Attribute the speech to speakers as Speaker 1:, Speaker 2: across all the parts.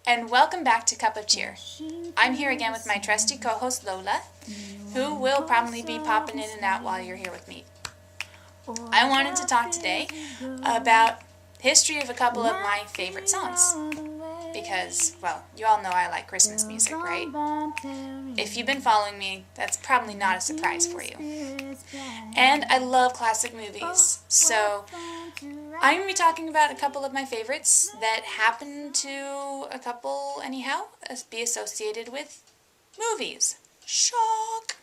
Speaker 1: and welcome back to Cup of Cheer. I'm here again with my trusty co-host Lola, who will probably be popping in and out while you're here with me. I wanted to talk today about history of a couple of my favorite songs. Because, well, you all know I like Christmas music, right? If you've been following me, that's probably not a surprise for you. And I love classic movies, so I'm going to be talking about a couple of my favorites that happen to a couple, anyhow, be associated with movies. Shock!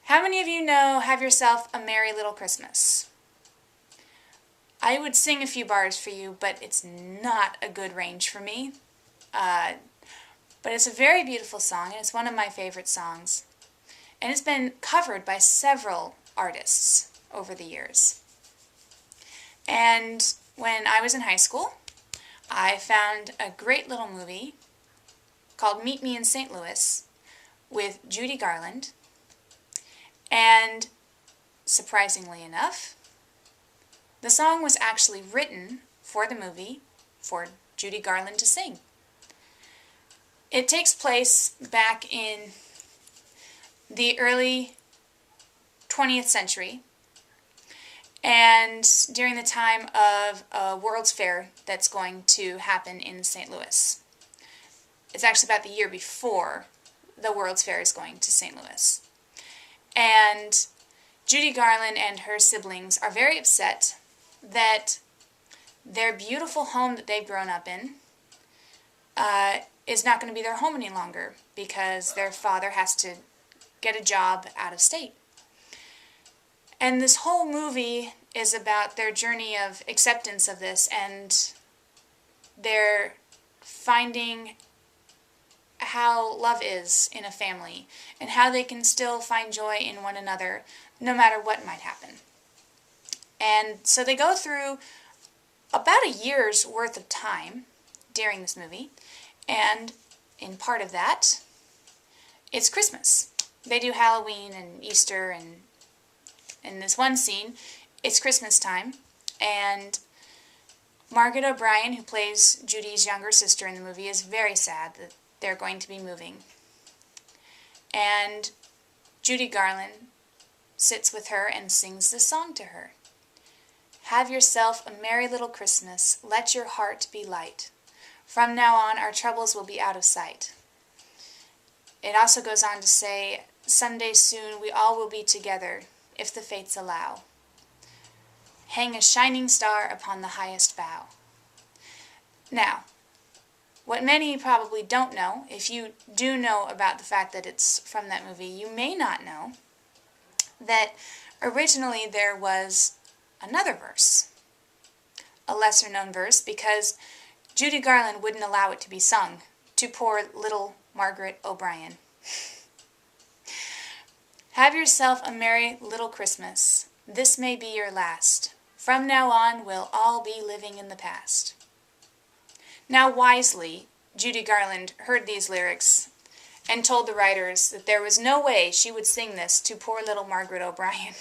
Speaker 1: How many of you know Have Yourself a Merry Little Christmas? I would sing a few bars for you, but it's not a good range for me. But it's a very beautiful song, and it's one of my favorite songs. And it's been covered by several artists over the years. And when I was in high school, I found a great little movie called Meet Me in St. Louis with Judy Garland. And surprisingly enough, the song was actually written for the movie for Judy Garland to sing. It takes place back in the early 20th century and during the time of a World's Fair that's going to happen in St. Louis. It's actually about the year before the World's Fair is going to St. Louis. And Judy Garland and her siblings are very upset that their beautiful home that they've grown up in is not going to be their home any longer because their father has to get a job out of state. And this whole movie is about their journey of acceptance of this and their finding how love is in a family and how they can still find joy in one another no matter what might happen. And so they go through about a year's worth of time during this movie, and in part of that, it's Christmas. They do Halloween and Easter, and in this one scene, it's Christmas time, and Margaret O'Brien, who plays Judy's younger sister in the movie, is very sad that they're going to be moving. And Judy Garland sits with her and sings this song to her. Have yourself a merry little Christmas, let your heart be light. From now on, our troubles will be out of sight. It also goes on to say, someday soon we all will be together, if the fates allow. Hang a shining star upon the highest bough. Now, what many probably don't know, if you do know about the fact that it's from that movie, you may not know that originally there was another verse, a lesser-known verse, because Judy Garland wouldn't allow it to be sung to poor little Margaret O'Brien. Have yourself a merry little Christmas. This may be your last. From now on, we'll all be living in the past. Now, wisely, Judy Garland heard these lyrics and told the writers that there was no way she would sing this to poor little Margaret O'Brien.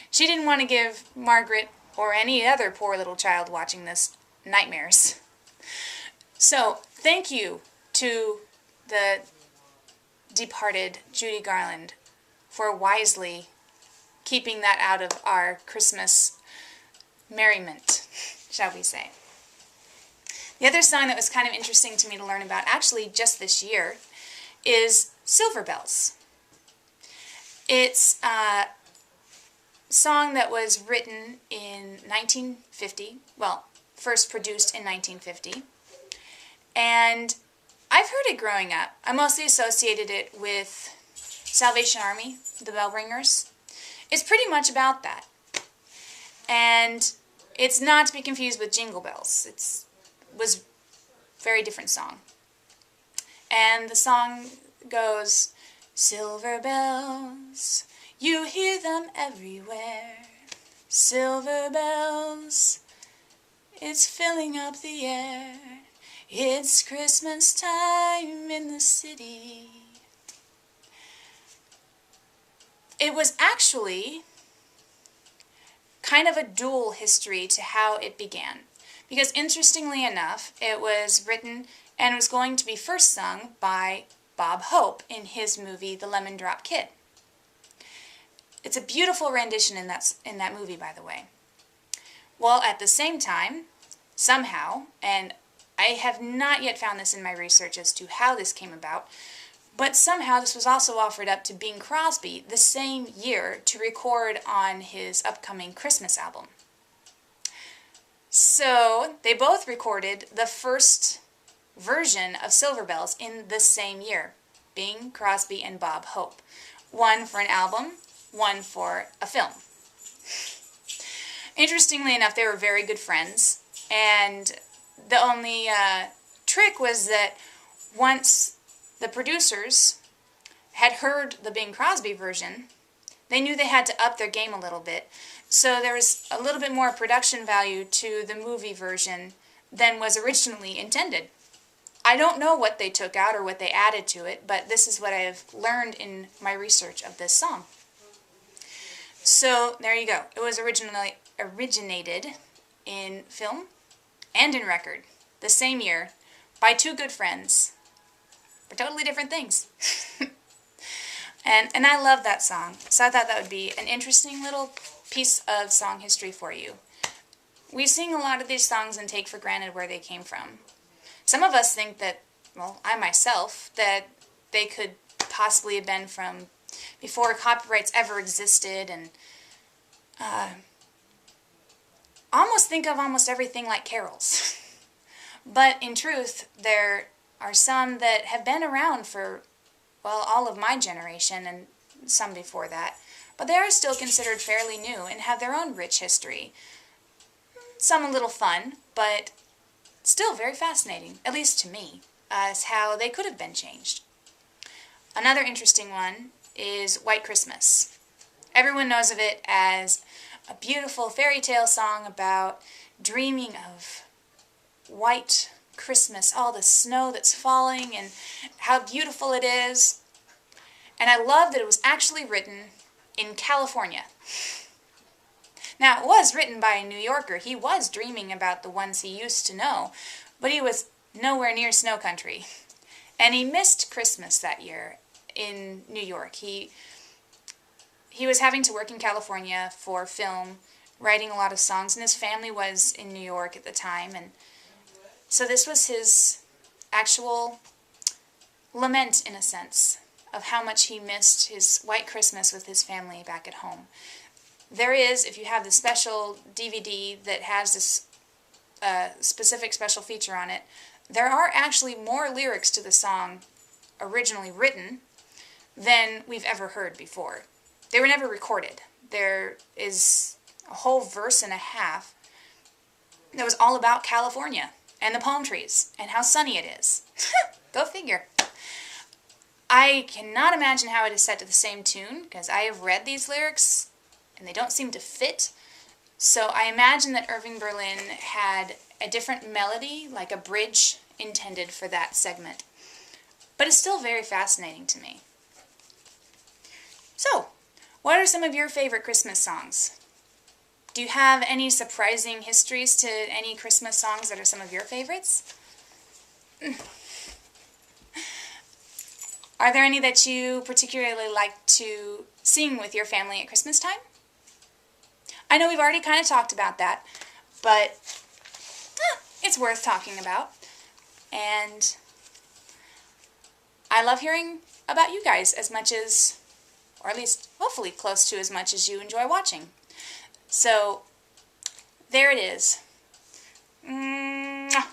Speaker 1: She didn't want to give Margaret or any other poor little child watching this nightmares. So, thank you to the departed Judy Garland for wisely keeping that out of our Christmas merriment, shall we say. The other song that was kind of interesting to me to learn about, actually just this year, is Silver Bells. It's a song that was written in 1950, well, first produced in 1950, and I've heard it growing up. I mostly associated it with Salvation Army, the Bell Ringers. It's pretty much about that. And it's not to be confused with Jingle Bells. It was a very different song. And the song goes, silver bells, you hear them everywhere. Silver bells, it's filling up the air. It's Christmas time in the city. It was actually kind of a dual history to how it began. because interestingly enough, it was written and was going to be first sung by Bob Hope in his movie The Lemon Drop Kid. It's a beautiful rendition in that movie, by the way. Well, at the same time, somehow, and I have not yet found this in my research as to how this came about, but somehow this was also offered up to Bing Crosby the same year to record on his upcoming Christmas album. So they both recorded the first version of Silver Bells in the same year, Bing Crosby and Bob Hope. One for an album, one for a film. Interestingly enough, they were very good friends, and the only trick was that once the producers had heard the Bing Crosby version, they knew they had to up their game a little bit. So there was a little bit more production value to the movie version than was originally intended. I don't know what they took out or what they added to it, but this is what I have learned in my research of this song. So there you go. It was originated in film and in record the same year by two good friends for totally different things. and I love that song, so I thought that would be an interesting little piece of song history for you. We sing a lot of these songs and take for granted where they came from. Some of us think that, well, I myself, that they could possibly have been from before copyrights ever existed, and almost think of almost everything like carols. But in truth, there are some that have been around for, well, all of my generation and some before that, but they are still considered fairly new and have their own rich history. Some a little fun, but still very fascinating, at least to me, as how they could have been changed. Another interesting one is White Christmas. Everyone knows of it as a beautiful fairy tale song about dreaming of white Christmas, all the snow that's falling and how beautiful it is. And I love that it was actually written in California. Now, it was written by a New Yorker. He was dreaming about the ones he used to know, but he was nowhere near snow country. And he missed Christmas that year in New York. He was having to work in California for film, writing a lot of songs, and his family was in New York at the time. And so this was his actual lament, in a sense, of how much he missed his white Christmas with his family back at home. There is, if you have the special DVD that has this specific special feature on it, there are actually more lyrics to the song originally written than we've ever heard before. They were never recorded. There is a whole verse and a half that was all about California and the palm trees and how sunny it is. Go figure. I cannot imagine how it is set to the same tune, because I have read these lyrics and they don't seem to fit. So I imagine that Irving Berlin had a different melody, like a bridge, intended for that segment. But it's still very fascinating to me. So, what are some of your favorite Christmas songs? Do you have any surprising histories to any Christmas songs that are some of your favorites? Are there any that you particularly like to sing with your family at Christmas time? I know we've already kind of talked about that, but it's worth talking about. And I love hearing about you guys as much as, or at least hopefully close to as much as you enjoy watching. So, there it is. Mwah.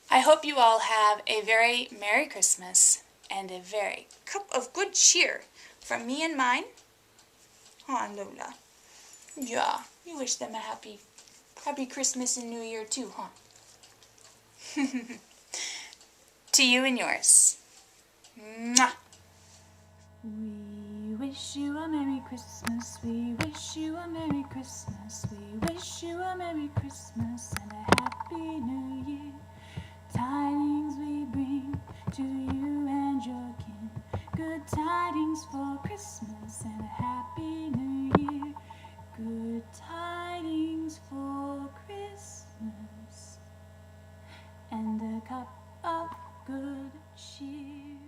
Speaker 1: I hope you all have a very Merry Christmas and a very cup of good cheer from me and mine. Oh, Lola. Yeah, you wish them a happy Christmas and New Year too, huh? To you and yours. Mwah.
Speaker 2: We wish you a Merry Christmas, we wish you a Merry Christmas, we wish you a Merry Christmas and a Happy New Year. Tidings we bring to you and your kin, good tidings for Christmas and a Happy New Year. Good tidings for Christmas. cup of good cheer.